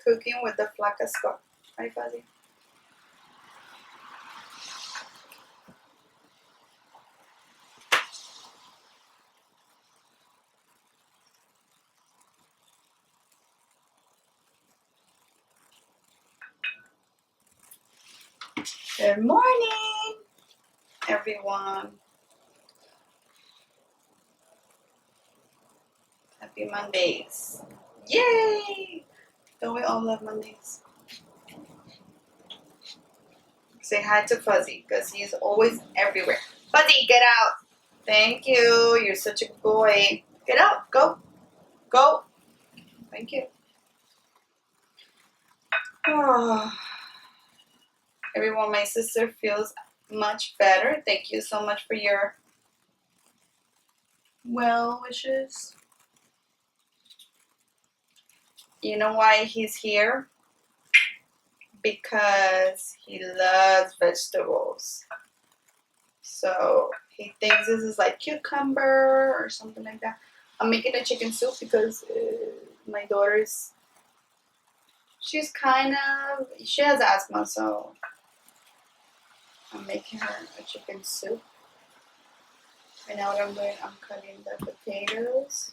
cooking with the FlakaSquad. Right, Fuzzy? Good morning, everyone. Happy Mondays. Yay! Don't we all love Mondays? Say hi to Fuzzy, because he's always everywhere. Fuzzy, get out. Thank you. You're such a good boy. Get out. Go. Go. Thank you. Oh. Everyone, my sister feels much better. Thank you so much for your well wishes. You know why he's here? Because he loves vegetables. So he thinks this is like cucumber or something like that. I'm making a chicken soup because my daughter's, she has asthma, so I'm making her a chicken soup. And now what I'm doing, I'm cutting the potatoes.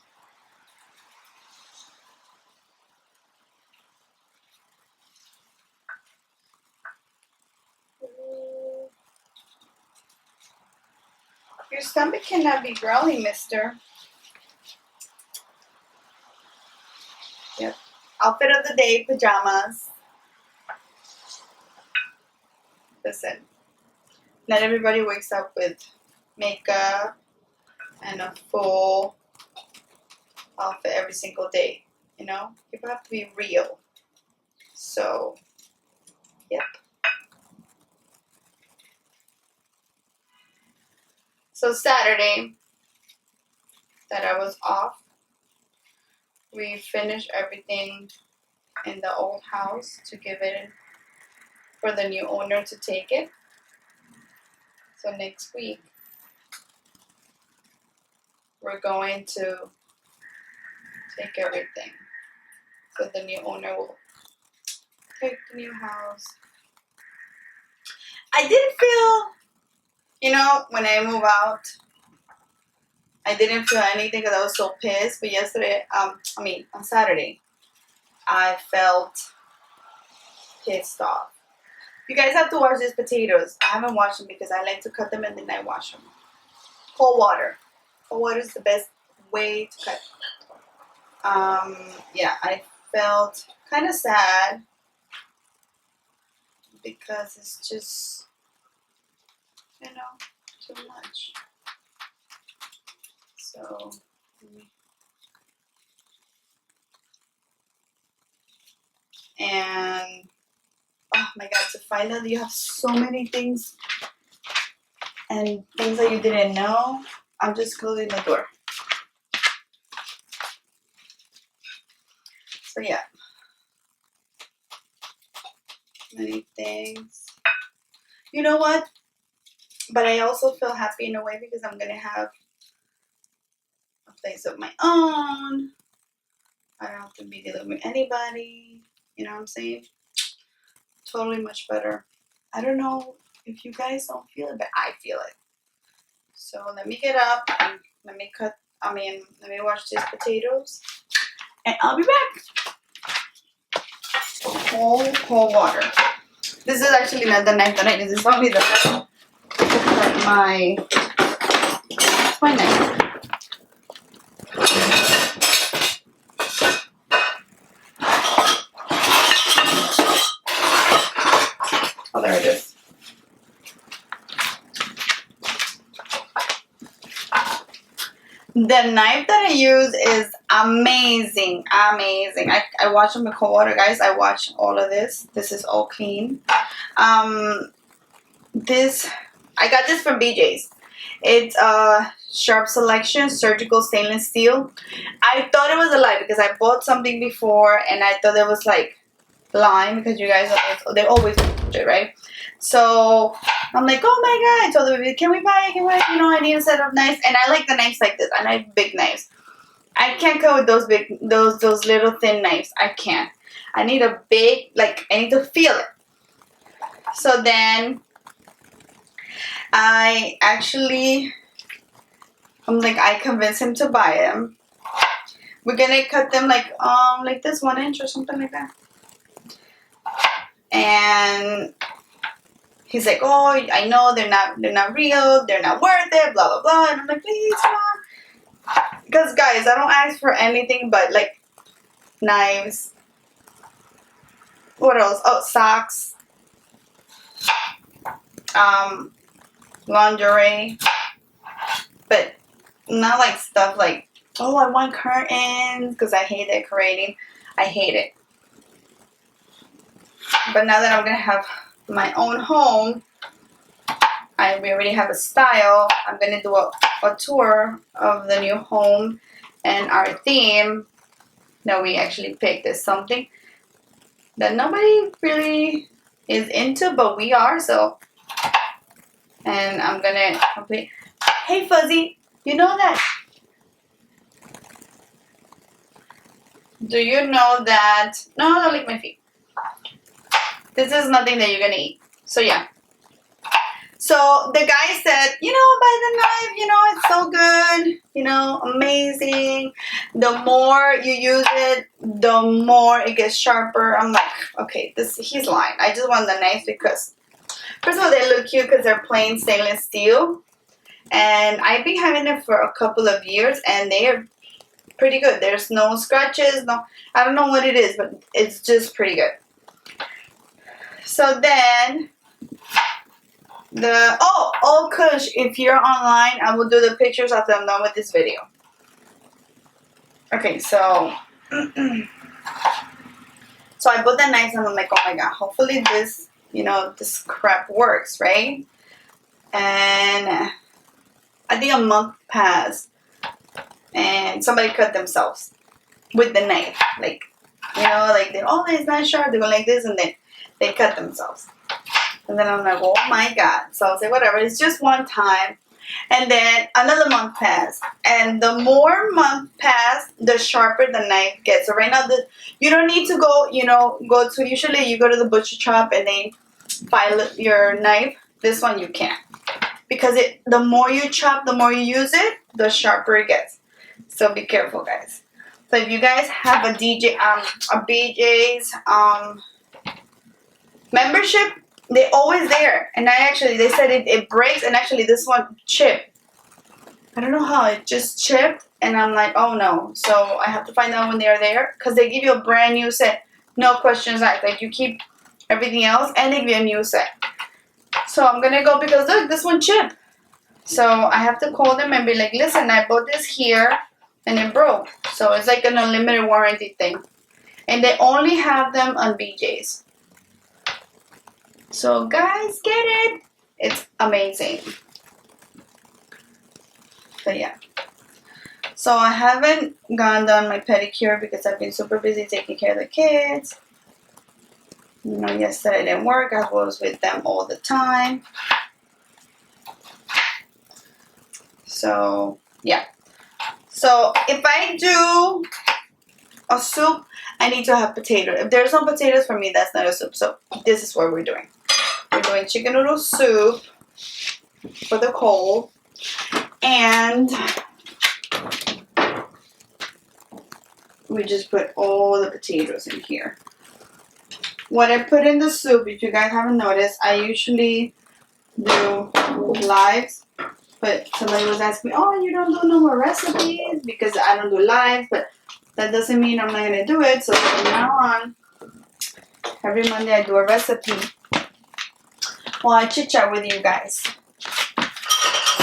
Your stomach cannot be growling, mister. Yep. Outfit of the day, pajamas. Listen, not everybody wakes up with makeup and a full outfit every single day. You know, people have to be real. So, yep. So Saturday that I was off, we finished everything in the old house to give it for the new owner to take it. So next week, we're going to take everything. So the new owner will take the new house. I didn't feel, you know, when I move out, I didn't feel anything because I was so pissed. But yesterday, on Saturday, I felt pissed off. You guys have to wash these potatoes. I haven't washed them because I like to cut them and then I wash them. Cold water. Cold water is the best way to cut. Yeah, I felt kind of sad because it's just, you know, too much. So, and oh my God, to find out you have so many things and things that you didn't know. I'm just closing the door. So yeah, many things. You know what? But I also feel happy in a way because I'm gonna have a place of my own. I don't have to be dealing with anybody. You know what I'm saying? Totally much better. I don't know if you guys don't feel it, but I feel it. So let me get up and let me wash these potatoes. And I'll be back. Cold water. This is actually not the knife that I use. This is only the my knife. Oh, there it is. The knife that I use is amazing. Amazing. I wash them with cold water, guys. I wash all of this. This is all clean. This, I got this from BJ's. It's a Sharp Selection surgical stainless steel. I thought it was a lie because I bought something before and I thought it was like lying because you guys they always do it, right? So I'm like, oh my God! I told the baby, can we buy it? You know, I need a set of knives, and I like the knives like this. I like big knives. I can't cut with those little thin knives. I can't. I need a big, like, I need to feel it. So then I convinced him to buy them. We're gonna cut them like this 1 inch or something like that. And he's like, oh, I know they're not real, they're not worth it, blah blah blah. And I'm like, please, come on. Because guys, I don't ask for anything but like knives. What else? Oh, socks. Lingerie. But not like stuff like, oh, I want curtains, because I hate decorating. I hate it. But now that I'm going to have my own home, we already have a style. I'm going to do a tour of the new home, and our theme that we actually picked is something that nobody really is into, but we are, so. And I'm going to complete. Hey, Fuzzy, you know that? Do you know that? No, don't lick my feet. This is nothing that you're going to eat. So, yeah. So, the guy said, you know, buy the knife, you know, it's so good, you know, amazing. The more you use it, the more it gets sharper. I'm like, okay, he's lying. I just want the knife because, first of all, they look cute because they're plain stainless steel. And I've been having them for a couple of years, and they are pretty good. There's no scratches, I don't know what it is, but it's just pretty good. So then, Kush, if you're online, I will do the pictures after I'm done with this video. Okay, so so I bought the knives and I'm like, oh my god, hopefully this, you know, this crap works, right? And I think a month passed and somebody cut themselves with the knife. Like, you know, like, oh, it's not sharp. They go like this and then they cut themselves. And then I'm like, oh my god. So I was like, whatever, it's just one time. And then another month passed. And the more month passed, the sharper the knife gets. So right now, you don't need to go, usually you go to the butcher shop and they file your knife. This one you can't. Because the more you chop, the more you use it, the sharper it gets. So be careful, guys. So if you guys have a BJ's membership, they're always there. And they said it breaks, and actually this one chipped. I don't know how, it just chipped, and I'm like, oh no. So I have to find out when they are there, because they give you a brand new set. No questions asked. Like, you keep everything else, and they give you a new set. So I'm going to go because, look, this one chipped. So I have to call them and be like, listen, I bought this here and it broke. So it's like an unlimited warranty thing. And they only have them on BJ's. So guys, get it. It's amazing. But yeah. So I haven't done my pedicure because I've been super busy taking care of the kids. You know, yesterday didn't work. I was with them all the time. So, yeah. So, if I do a soup, I need to have potato. If there's no potatoes, for me, that's not a soup. So, this is what we're doing. We're doing chicken noodle soup for the cold. And we just put all the potatoes in here. What I put in the soup, if you guys haven't noticed, I usually do lives, but somebody was asking me, oh, you don't do no more recipes because I don't do lives, but that doesn't mean I'm not going to do it. So from now on, every Monday I do a recipe. Well, I chit chat with you guys.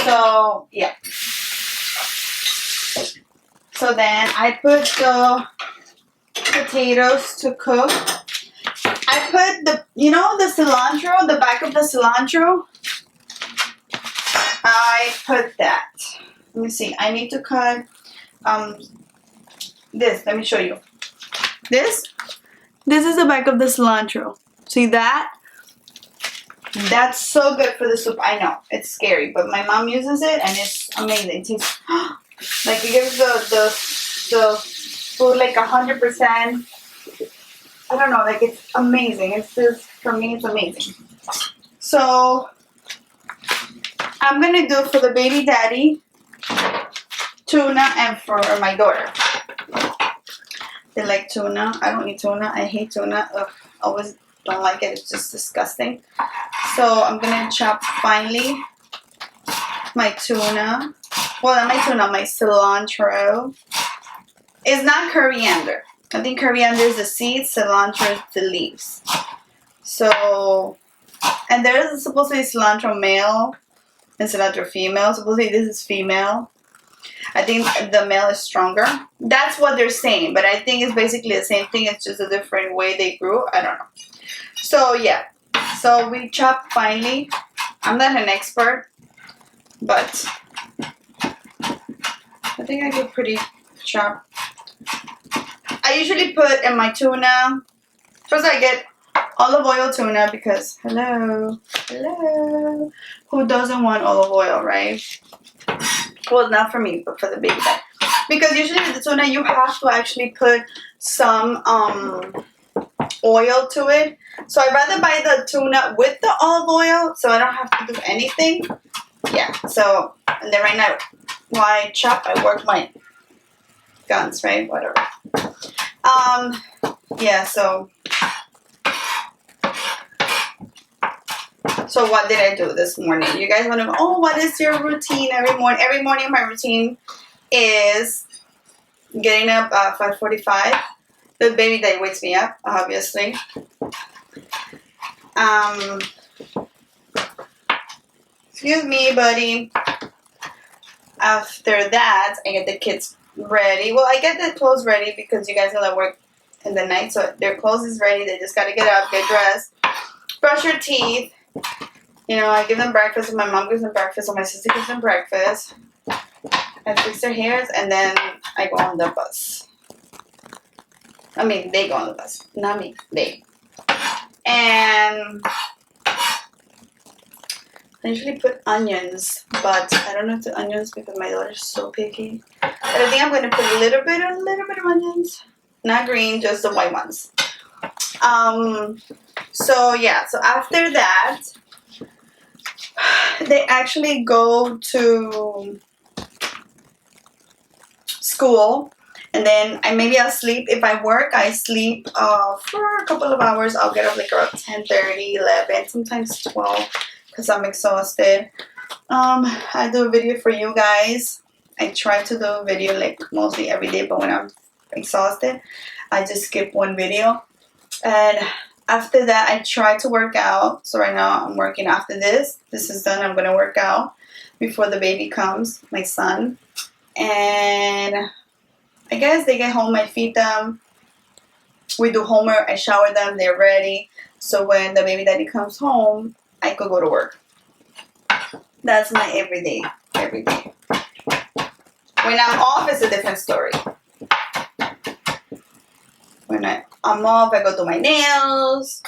So, yeah. So then I put the potatoes to cook. I put the cilantro, the back of the cilantro. I put that. Let me see. I need to cut this. Let me show you. This is the back of the cilantro. See that? That's so good for the soup. I know. It's scary, but my mom uses it and it's amazing. It tastes like it gives the food like 100%. I don't know, like it's amazing. It's just, for me, it's amazing. So I'm gonna do for the baby daddy tuna, and for my daughter, they like tuna. I don't eat tuna. I hate tuna. Ugh, always don't like it. It's just disgusting. So I'm gonna chop finely my tuna. Well, not my tuna, my cilantro. It's not coriander. I think coriander is the seeds, cilantro is the leaves. So, and there is supposed to be cilantro male and cilantro female. Supposedly this is female. I think the male is stronger. That's what they're saying, but I think it's basically the same thing. It's just a different way they grew. I don't know. So yeah, so we chop finely. I'm not an expert, but I think I could pretty chop. I usually put in my tuna. First I get olive oil tuna because hello, who doesn't want olive oil, right? Well, not for me, but for the baby guy. Because usually with the tuna, you have to actually put some oil to it. So I'd rather buy the tuna with the olive oil, so I don't have to do anything. Yeah, so, and then right now, while I chop, I work my guns, right? Whatever. Yeah, so what did I do this morning? You guys want to know, oh, what is your routine every morning? Every morning my routine is getting up at 5:45. The baby that wakes me up, obviously. Excuse me, buddy. After that, I get the kids ready. Well, I get the clothes ready because you guys are at work in the night, so their clothes is ready. They just gotta get up, get dressed, brush your teeth. You know, I give them breakfast, and my mom gives them breakfast, and my sister gives them breakfast. I fix their hairs, and then I go on the bus. I mean, they go on the bus, not me, they. And I usually put onions, but I don't know if the onions because my daughter's so picky. But I think I'm going to put a little bit of onions. Not green, just the white ones. So yeah, so after that, they actually go to school. And then I'll sleep. If I work, I sleep for a couple of hours. I'll get up like around 10:30, 11, sometimes 12 because I'm exhausted. I do a video for you guys. I try to do a video like mostly every day, but when I'm exhausted, I just skip one video. And after that, I try to work out. So right now I'm working after this. This is done. I'm going to work out before the baby comes, my son. And I guess they get home, I feed them, we do homework, I shower them, they're ready. So when the baby daddy comes home, I could go to work. That's my everyday. When I'm off, it's a different story. When I'm off, I go do my nails.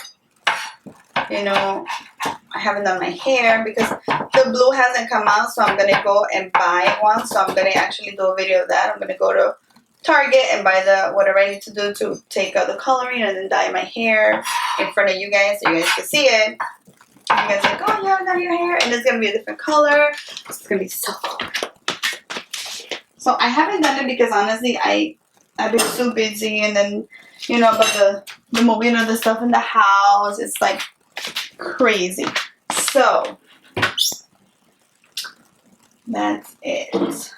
You know, I haven't done my hair because the blue hasn't come out, so I'm going to go and buy one. So I'm going to actually do a video of that. I'm going to go to Target and buy the whatever I need to do to take out the coloring and then dye my hair in front of you guys so you guys can see it. You guys are like, oh, you haven't done your hair, and it's gonna be a different color. It's gonna be so cool. So I haven't done it because honestly I've been so busy, and then you know about the moving of the stuff in the house. It's like crazy. So that's it.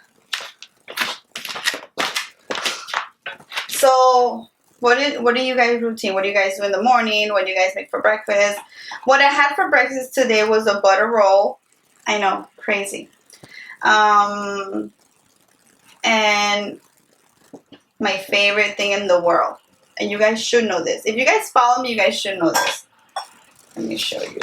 So what are you guys' routine? What do you guys do in the morning? What do you guys make for breakfast? What I had for breakfast today was a butter roll. I know, crazy. And my favorite thing in the world. And you guys should know this. If you guys follow me, you guys should know this. Let me show you.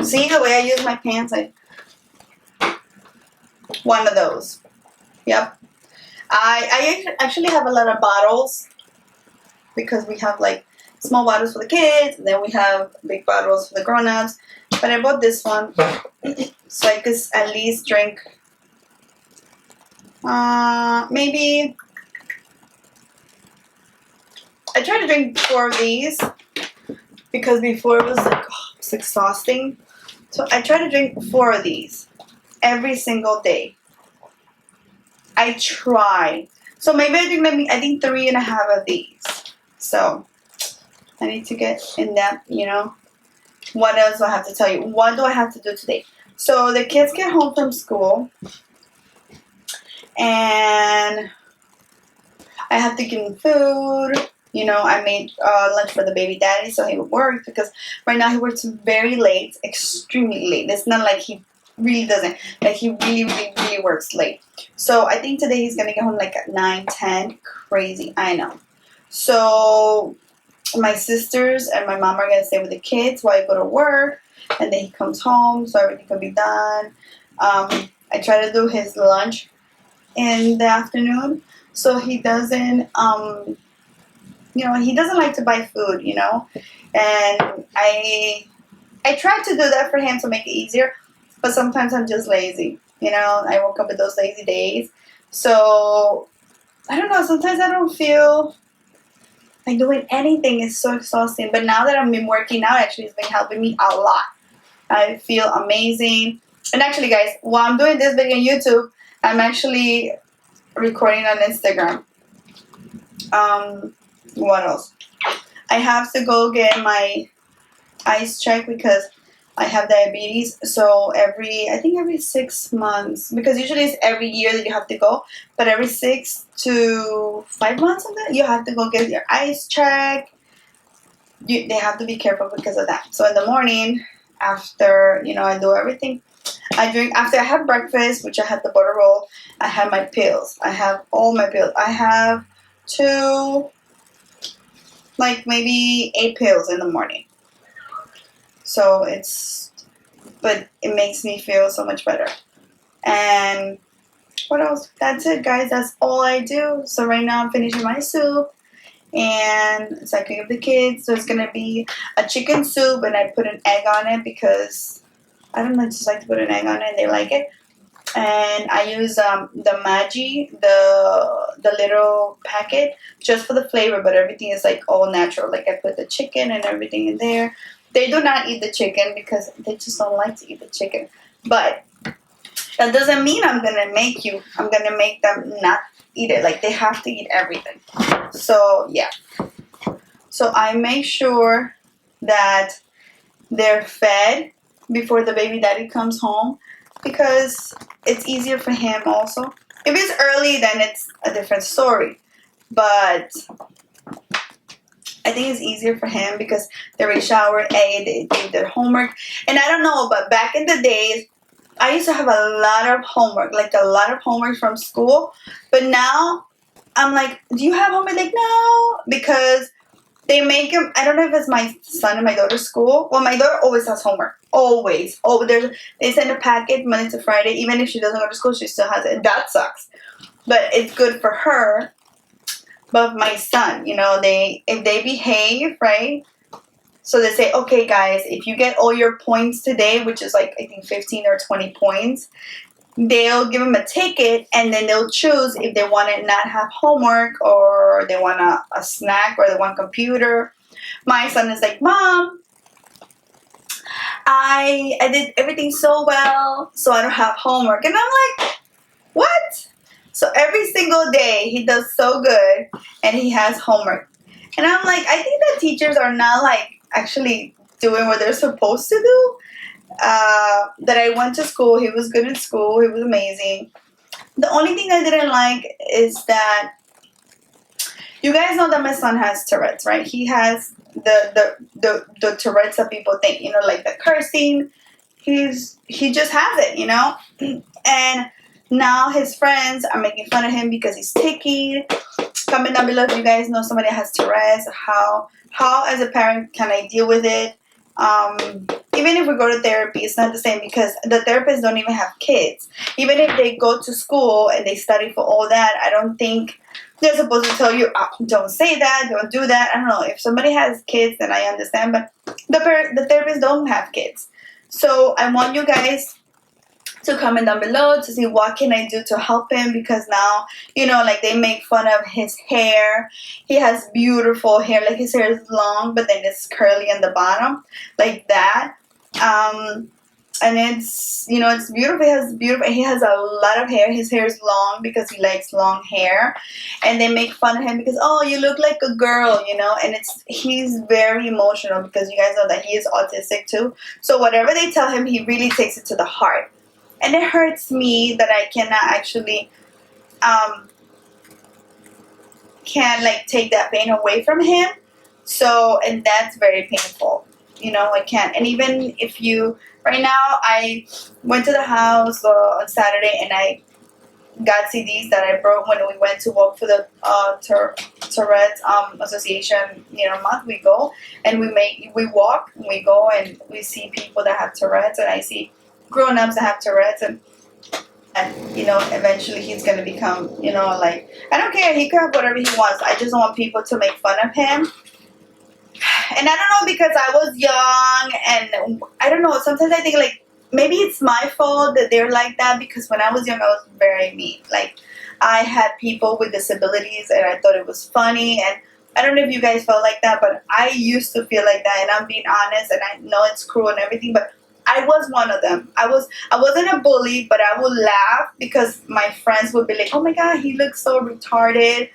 See the way I use my pants? One of those. Yep. I actually have a lot of bottles because we have like small bottles for the kids, and then we have big bottles for the grown-ups. But I bought this one so I could at least drink maybe I try to drink 4 of these because before it was like it's exhausting. So I try to drink 4 of these every single day. I try. So maybe I drink I think 3.5 of these. So I need to get in that, you know. What else do I have to tell you? What do I have to do today? So the kids get home from school and I have to give them food. You know, I made lunch for the baby daddy so he would work because right now he works very late, extremely late. It's not like he really doesn't. Like he really works late. So I think today he's going to get home like at 9, 10. Crazy, I know. So my sisters and my mom are going to stay with the kids while I go to work. And then he comes home so everything can be done. I try to do his lunch in the afternoon so he doesn't, you know, he doesn't like to buy food, you know. And I try to do that for him to make it easier. But sometimes I'm just lazy, you know. I woke up with those lazy days. So, I don't know. Sometimes I don't feel like doing anything. It's so exhausting. But now that I've been working out, actually, it's been helping me a lot. I feel amazing. And actually, guys, while I'm doing this video on YouTube, I'm actually recording on Instagram. What else? I have to go get my eyes checked because I have diabetes. So I think every 6 months, because usually it's every year that you have to go, but every 6 to 5 months of that, you have to go get your eyes checked. They have to be careful because of that. So in the morning, after, you know, I do everything, I drink, after I have breakfast, which I have the butter roll, I have my pills. I have all my pills. I have like maybe 8 pills in the morning. So but it makes me feel so much better. And what else? That's it, guys. That's all I do. So right now I'm finishing my soup. And so I can give the kids. So it's going to be a chicken soup. And I put an egg on it because, I don't know, I just like to put an egg on it. And they like it. And I use the Maggi, the little packet, just for the flavor. But everything is like all natural. Like I put the chicken and everything in there. They do not eat the chicken because they just don't like to eat the chicken. But that doesn't mean I'm going to make them not eat it. Like they have to eat everything. So, yeah. So I make sure that they're fed before the baby daddy comes home because it's easier for him also. If it's early, then it's a different story. But I think it's easier for him because they already showered, ate, they did their homework. And I don't know, but back in the days, I used to have a lot of homework, like a lot of homework from school. But now, I'm like, do you have homework? Like, no, because they make them, I don't know if it's my son and my daughter's school. Well, my daughter always has homework. Always. Oh, they send a packet Monday to Friday. Even if she doesn't go to school, she still has it. That sucks. But it's good for her. But my son, you know, if they behave, right? So they say, okay, guys, if you get all your points today, which is like, I think 15 or 20 points, they'll give them a ticket and then they'll choose if they want to not have homework or they want a snack or they want computer. My son is like, Mom, I did everything so well, so I don't have homework. And I'm like, what? So every single day he does so good and he has homework. And I'm like, I think that teachers are not like actually doing what they're supposed to do. That I went to school, he was good in school, he was amazing. The only thing I didn't like is that you guys know that my son has Tourette's, right? He has the Tourette's that people think, you know, like the cursing. He just has it, you know? And now his friends are making fun of him because he's ticky. Comment down below if you guys know somebody that has Tourette's. How as a parent can I deal with it? even if we go to therapy, it's not the same because the therapists don't even have kids. Even if they go to school and they study for all that, I don't think they're supposed to tell you, don't say that, don't do that. I don't know. If somebody has kids, then I understand, but the therapists don't have kids. So I want you guys to comment down below to see what can I do to help him, because now, you know, like they make fun of his hair. He has beautiful hair, like his hair is long but then it's curly on the bottom like that. And it's, you know, it's beautiful. He has a lot of hair. His hair is long because he likes long hair, and they make fun of him because, oh, you look like a girl, you know. And he's very emotional because you guys know that he is autistic too. So whatever they tell him, he really takes it to the heart. And it hurts me that I cannot actually can like take that pain away from him. So, and that's very painful. You know, I can't. And even if you, right now, I went to the house on Saturday and I got CDs that I brought when we went to walk for the Tourette's Association, you know, month. We go and we walk and we go and we see people that have Tourette's, and I see grown-ups that have Tourette's, and you know, eventually he's gonna become, you know, like, I don't care, he can have whatever he wants. I just don't want people to make fun of him. And I don't know, because I was young and I don't know, sometimes I think like maybe it's my fault that they're like that, because when I was young I was very mean. Like, I had people with disabilities and I thought it was funny, and I don't know if you guys felt like that, but I used to feel like that, and I'm being honest, and I know it's cruel and everything, but I was one of them. I wasn't a bully, but I would laugh because my friends would be like, oh my god, he looks so retarded.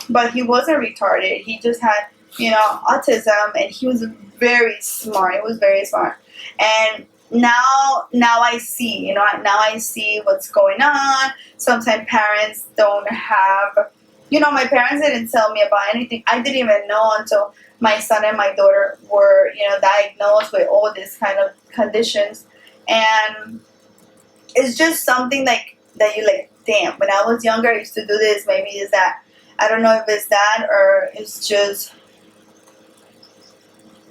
But he wasn't retarded. He just had, you know, autism, and he was very smart. He was very smart. And now I see, you know, now I see what's going on. Sometimes parents don't have, you know, my parents didn't tell me about anything. I didn't even know until my son and my daughter were, you know, diagnosed with all these kind of conditions. And it's just something like that you like, damn, when I was younger I used to do this. Maybe it's that, I don't know if it's that or it's just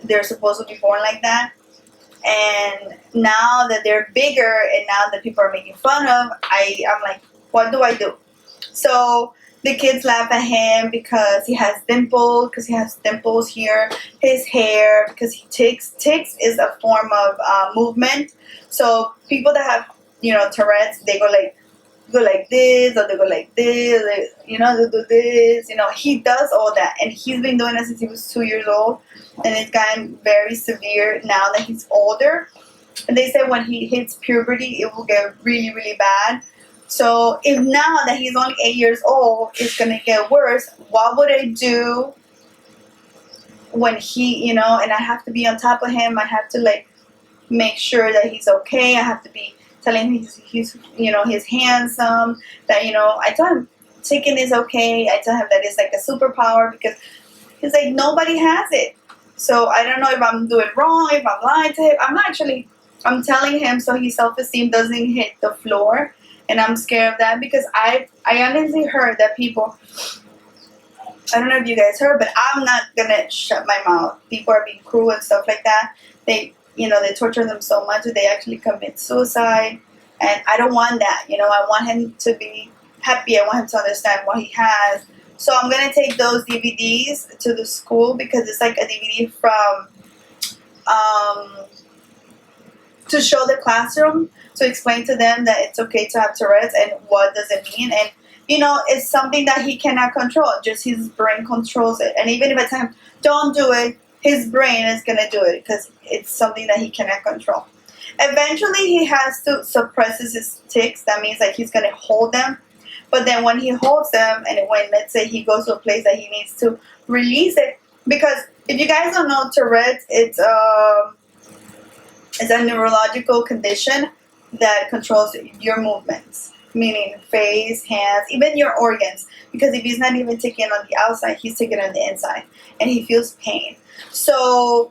they're supposed to be born like that. And now that they're bigger and now that people are making fun of, I'm like, what do I do? So the kids laugh at him because he has dimples, here, his hair, because he ticks. Ticks is a form of movement. So people that have, you know, Tourette's, they go like this, or they go like this, you know, they do this. You know, he does all that, and he's been doing it since he was 2 years old, and it's gotten very severe now that he's older. And they say when he hits puberty, it will get really, really bad. So if now that he's only 8 years old, it's going to get worse, what would I do when he, you know, and I have to be on top of him. I have to like make sure that he's okay. I have to be telling him he's you know, he's handsome, that, you know, I tell him chicken is okay. I tell him that it's like a superpower, because he's like, nobody has it. So I don't know if I'm doing wrong, if I'm lying to him. I'm telling him so his self-esteem doesn't hit the floor. And I'm scared of that, because I honestly heard that people, I don't know if you guys heard, but I'm not gonna shut my mouth. People are being cruel and stuff like that. They, you know, they torture them so much that they actually commit suicide. And I don't want that. You know, I want him to be happy. I want him to understand what he has. So I'm gonna take those DVDs to the school, because it's like a DVD from to show the classroom, to explain to them that it's okay to have Tourette's and what does it mean. And, you know, it's something that he cannot control. Just his brain controls it. And even if I tell him, don't do it, his brain is going to do it, because it's something that he cannot control. Eventually, he has to suppress his tics. That means like he's going to hold them. But then when he holds them, and when, let's say, he goes to a place that he needs to release it, because if you guys don't know, Tourette's, it's a neurological condition that controls your movements, meaning face, hands, even your organs. Because if he's not even taking on the outside, he's taking on the inside, and he feels pain. So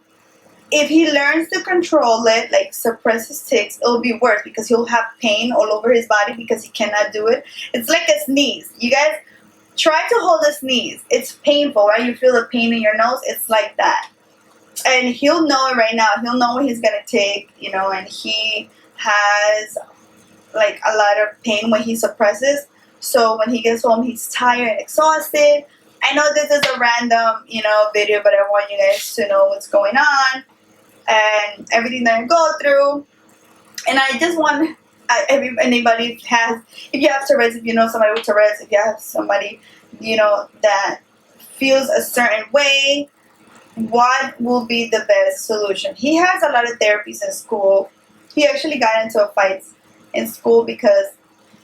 if he learns to control it, like suppress his tics, it'll be worse, because he'll have pain all over his body because he cannot do it. It's like a sneeze. You guys try to hold a sneeze. It's painful, right? You feel the pain in your nose. It's like that. And he'll know it right now. He'll know what he's gonna take, you know, and he has like a lot of pain when he suppresses. So when he gets home, he's tired and exhausted. I know this is a random, you know, video, but I want you guys to know what's going on and everything that I go through. And I just want anybody has, if you have Tourette's, if you know somebody with Tourette's, if you have somebody, you know, that feels a certain way, what will be the best solution? He has a lot of therapies in school. He actually got into a fight in school because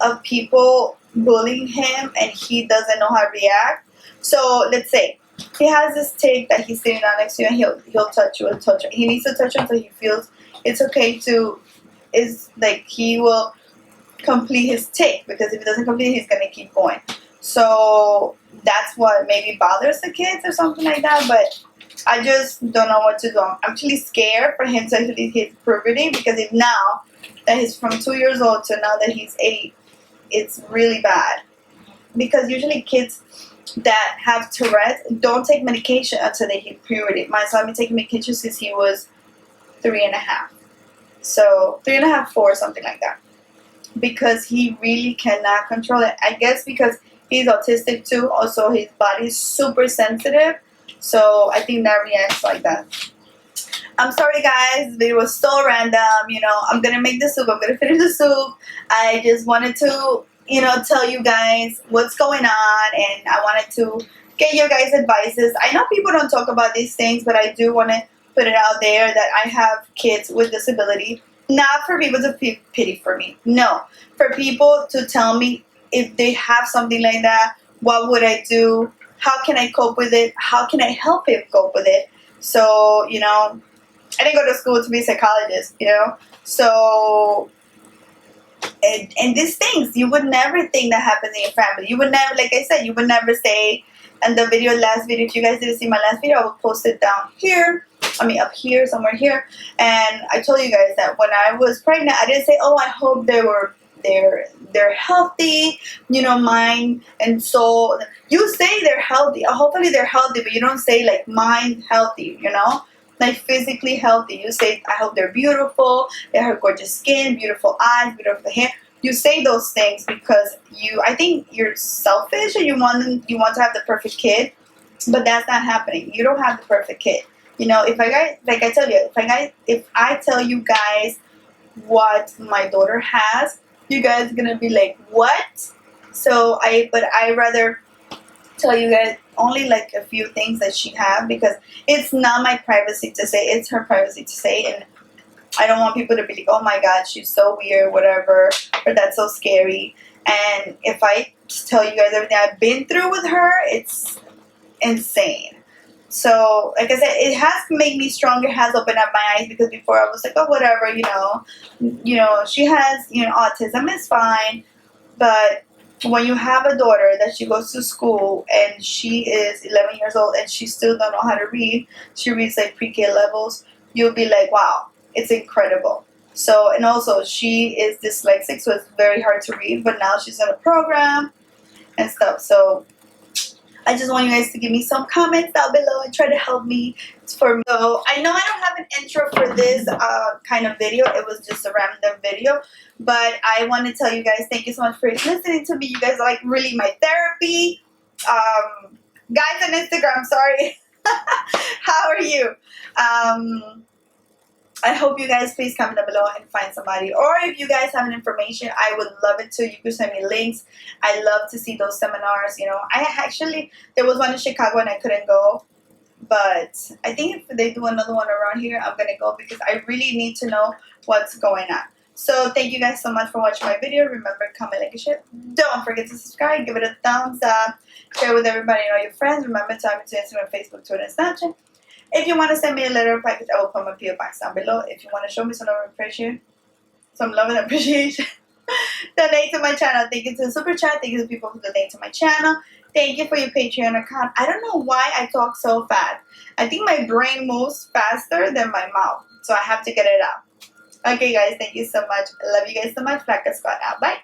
of people bullying him and he doesn't know how to react. So let's say he has this tick that he's sitting down next to you and he'll touch you and touch you. He needs to touch you until he feels it's okay to, is like he will complete his tick, because if he doesn't complete it, he's gonna keep going. So that's what maybe bothers the kids or something like that. But I just don't know what to do. I'm actually scared for him to actually hit puberty, because if now that he's from 2 years old to now that he's 8, it's really bad. Because usually kids that have Tourette's don't take medication until they hit puberty. My son been taking medication since he was 3.5. So 3.5, 4, something like that. Because he really cannot control it. I guess because he's autistic too. Also, his body is super sensitive. So I think that reacts like that. I'm sorry guys, this video was so random. You know, I'm gonna make the soup. I'm gonna finish the soup. I just wanted to, you know, tell you guys what's going on, and I wanted to get your guys' advices. I know people don't talk about these things, but I do want to put it out there that I have kids with disability. Not for people to feel pity for me. No. For people to tell me if they have something like that, what would I do? How can I cope with it? How can I help him cope with it? So, you know, I didn't go to school to be a psychologist, you know? So, and these things, you would never think that happens in your family. You would never, like I said, you would never say, and the last video, if you guys didn't see my last video, I will post it down here. I mean, up here, somewhere here. And I told you guys that when I was pregnant, I didn't say, oh, I hope they're healthy, you know, mind and soul. You say they're healthy. Hopefully they're healthy, but you don't say like mind healthy, you know, like physically healthy. You say, I hope they're beautiful. They have gorgeous skin, beautiful eyes, beautiful hair. You say those things because I think you're selfish and you want to have the perfect kid, but that's not happening. You don't have the perfect kid. You know, if I tell you guys what my daughter has, you guys are gonna be like, what? So I rather tell you guys only like a few things that she have, because it's not my privacy to say, it's her privacy to say, and I don't want people to be like, oh my god, she's so weird, whatever, or that's so scary. And if I tell you guys everything I've been through with her, it's insane. So, like I said, it has made me stronger, has opened up my eyes, because before I was like, oh, whatever, you know, she has, you know, autism, is fine. But when you have a daughter that she goes to school and she is 11 years old and she still don't know how to read, she reads like pre-K levels, you'll be like, wow, it's incredible. So, and also she is dyslexic, so it's very hard to read, but now she's in a program and stuff. So I just want you guys to give me some comments down below and try to help me. So I know I don't have an intro for this kind of video. It was just a random video. But I want to tell you guys, thank you so much for listening to me. You guys are like really my therapy. Guys on Instagram, sorry. How are you? I hope you guys please comment down below and find somebody. Or if you guys have an information, I would love it too. You can send me links. I love to see those seminars. You know, there was one in Chicago and I couldn't go. But I think if they do another one around here, I'm going to go, because I really need to know what's going on. So thank you guys so much for watching my video. Remember, comment, like, and share. Don't forget to subscribe. Give it a thumbs up. Share with everybody and all your friends. Remember to add me to Instagram, Facebook, Twitter, and Snapchat. If you want to send me a letter or package, I will put my PO box down below. If you want to show me some love and appreciation, donate to my channel. Thank you to the super chat. Thank you to people who donate to my channel. Thank you for your Patreon account. I don't know why I talk so fast. I think my brain moves faster than my mouth, so I have to get it out. Okay, guys, thank you so much. I love you guys so much. FlakaSquad out. Bye.